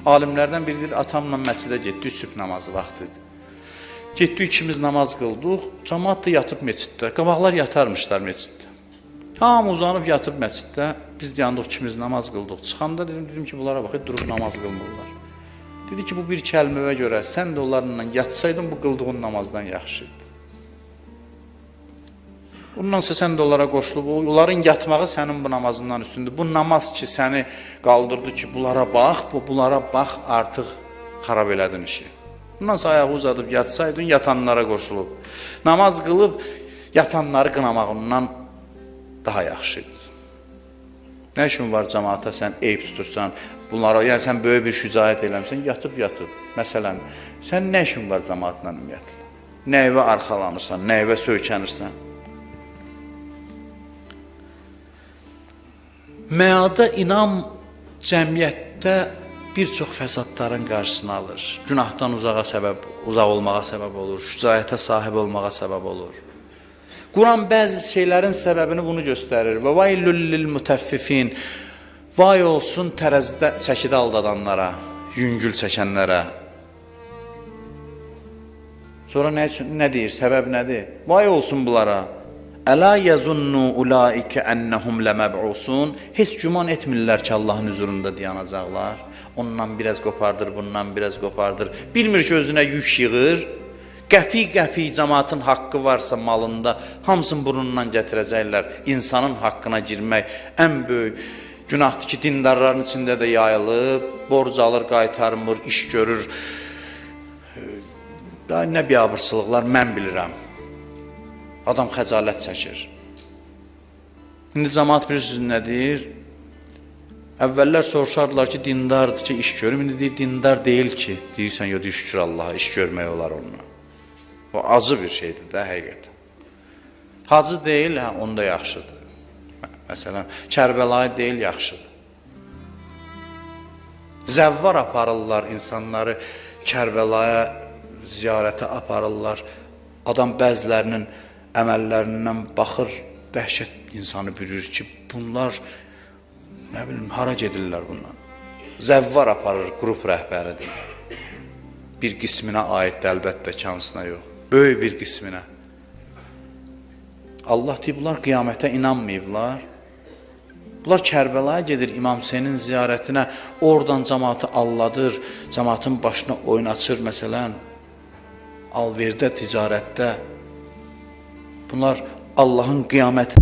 Alimlərdən biri deyir, atamla məscidə getdik, sübh namazı vaxtıdır. Getdik, ikimiz namaz qıldıq, cəmaat da yatıb məsciddə, qabaqlar yatarmışlar məsciddə. Hamı uzanıb yatıb məsciddə, biz yandıq, ikimiz namaz qıldıq. Çıxanda dedim ki, bunlara baxıb, durub namaz qılmırlar. Dedi ki, bu bir kəlməyə görə sən də onlarla yatsaydın, bu qıldığın namazdan yaxşıydı. Bundansa sən də onlara qoşulub, onların yatmağı sənin bu namazından üstündür. Bu namaz ki, səni qaldırdı ki, bunlara bax, artıq xarab elədin işi. Bundansa ayağı uzadıb yatsaydın, yatanlara qoşulub. Namaz qılıb, yatanları qınamağından daha yaxşıydı. Nə işin var cəmaata, sən eyb tutursan, bunlara, yəni sən böyük bir şücaət eləmsən, yatıb. Məsələn, sən nə işin var cəmaatla ümumiyyətlə? Nəyvə arxalanırsan, nəyvə söykənirsən? Məada inam cəmiyyətdə bir çox fəsadların qarşısını alır. Günahdan uzaq olmağa səbəb olur, şücaətə sahib olmağa səbəb olur. Quran bəzi şeylərin səbəbini bunu göstərir. Və vaylul lil mutaffifin. Vay olsun tərəzidə çəkidə aldadanlara, yüngül çəkənlərə. Sonra nə deyir? Səbəb nədir? Vay olsun bunlara. Əla yazunnu ulaikə ennəhum ləməb'usun. Heç güman etmirlər ki, Allahın huzurunda dayanacaqlar. Ondan biraz qopardır, bundan biraz qopardır. Bilmir ki, özünə yük yığır. Qəpi cəmaatın haqqı varsa malında, hamısını burnundan gətirəcəklər. İnsanın haqqına girmək ən böyük günahdır ki, dindarların içində də yayılıb, borc alır, qaytarmır, iş görür. Nə biabırsılıqlar mən bilirəm. Adam xəcalət çəkir. İndi cəmaat bilirsiniz nə deyir? Əvvəllər soruşardılar ki, dindardır ki, iş görür. İndi deyir, dindar deyil ki. Deyirsən, yox, şükür Allaha, iş görmək olar onunla. O acı bir şeydir də, həqiqətən. Hacı deyil, onda yaxşıdır. Məsələn, Kərbəlayı deyil, yaxşıdır. Zəvvar aparırlar insanları, Kərbəlaya ziyarətə aparırlar. Adam bəzilərinin əməllərindən baxır, dəhşət insanı bürür ki, bunlar, nə bilim, hara gedirlər bundan? Zəvvar aparır, qrup rəhbəridir. Bir qisminə aiddir, əlbəttə ki, hansına yox. Böyük bir qisminə. Allah deyib, bunlar qiyamətə inanmayıblar. Bunlar Kərbəlaya gedir İmam Hüseynin ziyarətinə, oradan cəmaatı alladır, cəmaatın başına oyun açır, məsələn, alverdə, ticarətdə. Bunlar Allahın qiyamətə